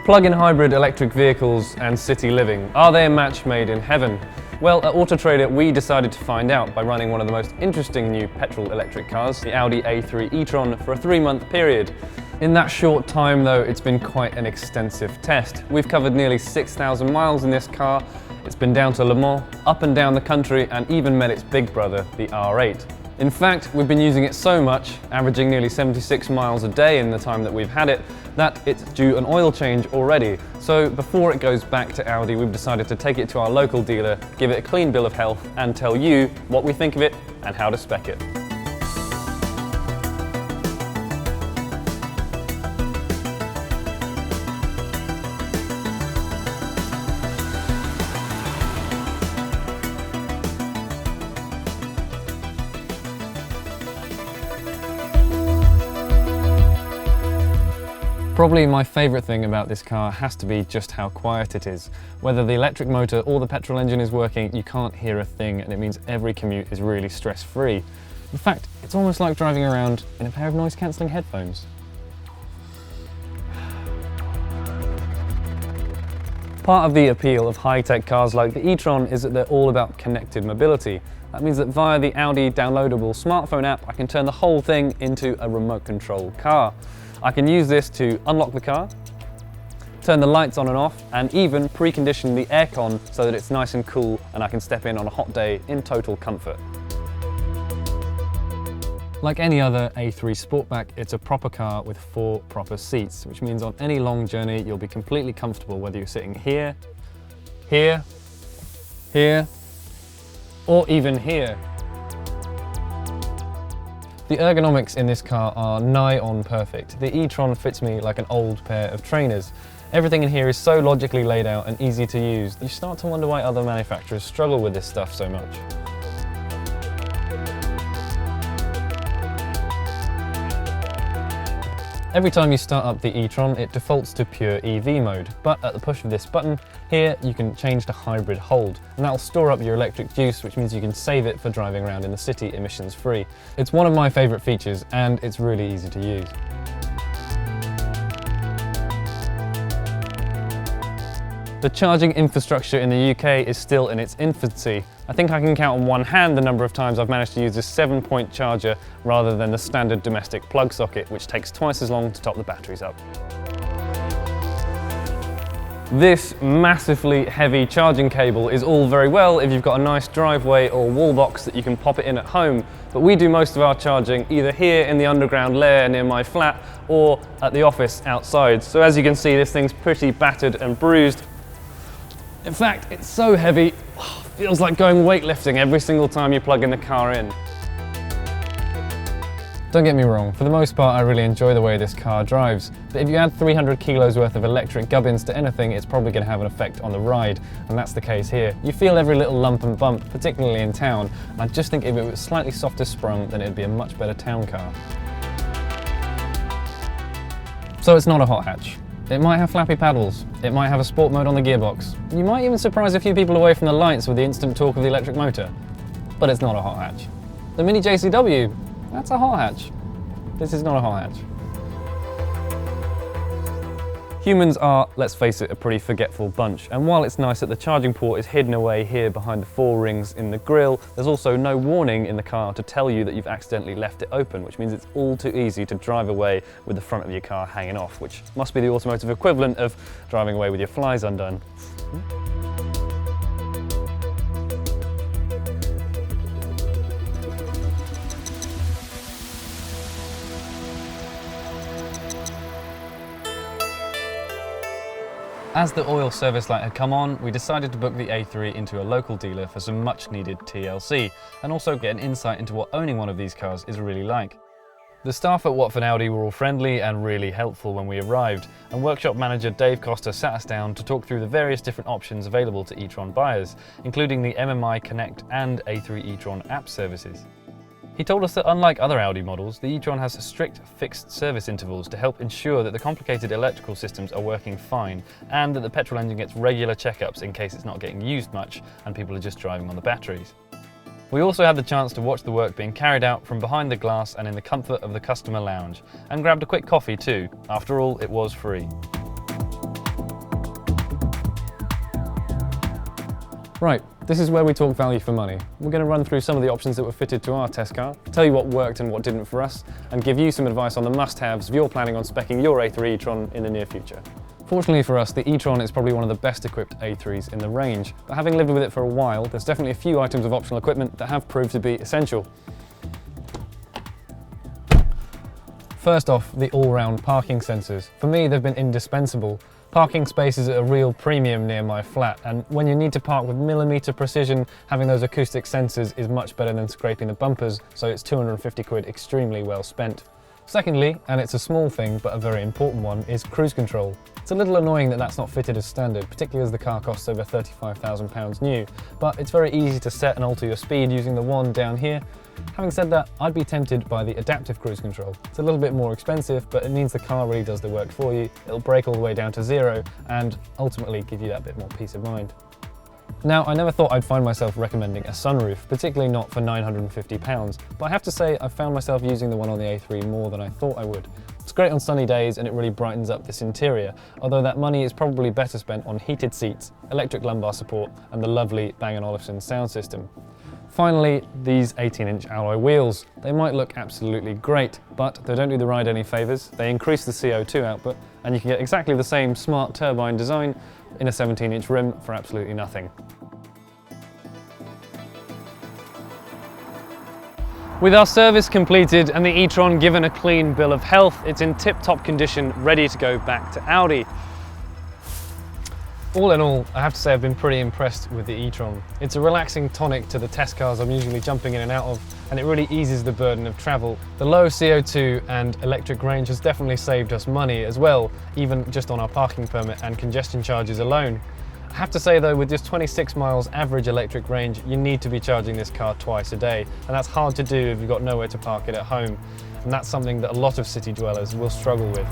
Plug-in hybrid electric vehicles and city living, are they a match made in heaven? Well, at Auto Trader we decided to find out by running one of the most interesting new petrol electric cars, the Audi A3 e-tron, for a 3-month period. In that short time though, it's been quite an extensive test. We've covered nearly 6,000 miles in this car. It's been down to Le Mans, up and down the country, and even met its big brother, the R8. In fact, we've been using it so much, averaging nearly 76 miles a day in the time that we've had it, that it's due an oil change already. So before it goes back to Audi, we've decided to take it to our local dealer, give it a clean bill of health, and tell you what we think of it and how to spec it. Probably my favourite thing about this car has to be just how quiet it is. Whether the electric motor or the petrol engine is working, you can't hear a thing, and it means every commute is really stress-free. In fact, it's almost like driving around in a pair of noise-cancelling headphones. Part of the appeal of high-tech cars like the e-tron is that they're all about connected mobility. That means that via the Audi downloadable smartphone app, I can turn the whole thing into a remote-controlled car. I can use this to unlock the car, turn the lights on and off, and even precondition the aircon so that it's nice and cool and I can step in on a hot day in total comfort. Like any other A3 Sportback, it's a proper car with 4 proper seats, which means on any long journey you'll be completely comfortable whether you're sitting here, here, here, or even here. The ergonomics in this car are nigh on perfect. The e-tron fits me like an old pair of trainers. Everything in here is so logically laid out and easy to use that you start to wonder why other manufacturers struggle with this stuff so much. Every time you start up the e-tron, it defaults to pure EV mode, but at the push of this button, here you can change to hybrid hold, and that'll store up your electric juice, which means you can save it for driving around in the city emissions free. It's one of my favourite features, and it's really easy to use. The charging infrastructure in the UK is still in its infancy. I think I can count on one hand the number of times I've managed to use this 7-point charger rather than the standard domestic plug socket, which takes twice as long to top the batteries up. This massively heavy charging cable is all very well if you've got a nice driveway or wall box that you can pop it in at home, but we do most of our charging either here in the underground lair near my flat or at the office outside. So as you can see, this thing's pretty battered and bruised. In fact, it's so heavy, feels like going weightlifting every single time you plug in the car in. Don't get me wrong, for the most part I really enjoy the way this car drives, but if you add 300 kilos worth of electric gubbins to anything, it's probably going to have an effect on the ride, and that's the case here. You feel every little lump and bump, particularly in town, and I just think if it was slightly softer sprung, then it'd be a much better town car. So it's not a hot hatch. It might have flappy paddles, it might have a sport mode on the gearbox, you might even surprise a few people away from the lights with the instant torque of the electric motor. But it's not a hot hatch. The Mini JCW, that's a hot hatch. This is not a hot hatch. Humans are, let's face it, a pretty forgetful bunch, and while it's nice that the charging port is hidden away here behind the 4 rings in the grille, there's also no warning in the car to tell you that you've accidentally left it open, which means it's all too easy to drive away with the front of your car hanging off, which must be the automotive equivalent of driving away with your flies undone. As the oil service light had come on, we decided to book the A3 into a local dealer for some much needed TLC, and also get an insight into what owning one of these cars is really like. The staff at Watford Audi were all friendly and really helpful when we arrived, and workshop manager Dave Costa sat us down to talk through the various different options available to e-tron buyers, including the MMI Connect and A3 e-tron app services. He told us that unlike other Audi models, the e-tron has strict fixed service intervals to help ensure that the complicated electrical systems are working fine, and that the petrol engine gets regular checkups in case it's not getting used much and people are just driving on the batteries. We also had the chance to watch the work being carried out from behind the glass and in the comfort of the customer lounge, and grabbed a quick coffee too. After all, it was free. Right, this is where we talk value for money. We're going to run through some of the options that were fitted to our test car, tell you what worked and what didn't for us, and give you some advice on the must-haves if you're planning on speccing your A3 e-tron in the near future. Fortunately for us, the e-tron is probably one of the best equipped A3s in the range, but having lived with it for a while, there's definitely a few items of optional equipment that have proved to be essential. First off, the all-round parking sensors. For me, they've been indispensable. Parking space is at a real premium near my flat, and when you need to park with millimetre precision, having those acoustic sensors is much better than scraping the bumpers, so it's 250 quid extremely well spent. Secondly, and it's a small thing but a very important one, is cruise control. It's a little annoying that that's not fitted as standard, particularly as the car costs over £35,000 new, but it's very easy to set and alter your speed using the one down here. Having said that, I'd be tempted by the adaptive cruise control. It's a little bit more expensive, but it means the car really does the work for you. It'll brake all the way down to 0 and ultimately give you that bit more peace of mind. Now, I never thought I'd find myself recommending a sunroof, particularly not for £950, but I have to say I've found myself using the one on the A3 more than I thought I would. It's great on sunny days and it really brightens up this interior, although that money is probably better spent on heated seats, electric lumbar support and the lovely Bang & Olufsen sound system. Finally, these 18-inch alloy wheels. They might look absolutely great, but they don't do the ride any favours. They increase the CO2 output, and you can get exactly the same smart turbine design in a 17-inch rim for absolutely nothing. With our service completed and the e-tron given a clean bill of health, it's in tip-top condition, ready to go back to Audi. All in all, I have to say I've been pretty impressed with the e-tron. It's a relaxing tonic to the test cars I'm usually jumping in and out of, and it really eases the burden of travel. The low CO2 and electric range has definitely saved us money as well, even just on our parking permit and congestion charges alone. I have to say though, with just 26 miles average electric range, you need to be charging this car twice a day, and that's hard to do if you've got nowhere to park it at home. And that's something that a lot of city dwellers will struggle with.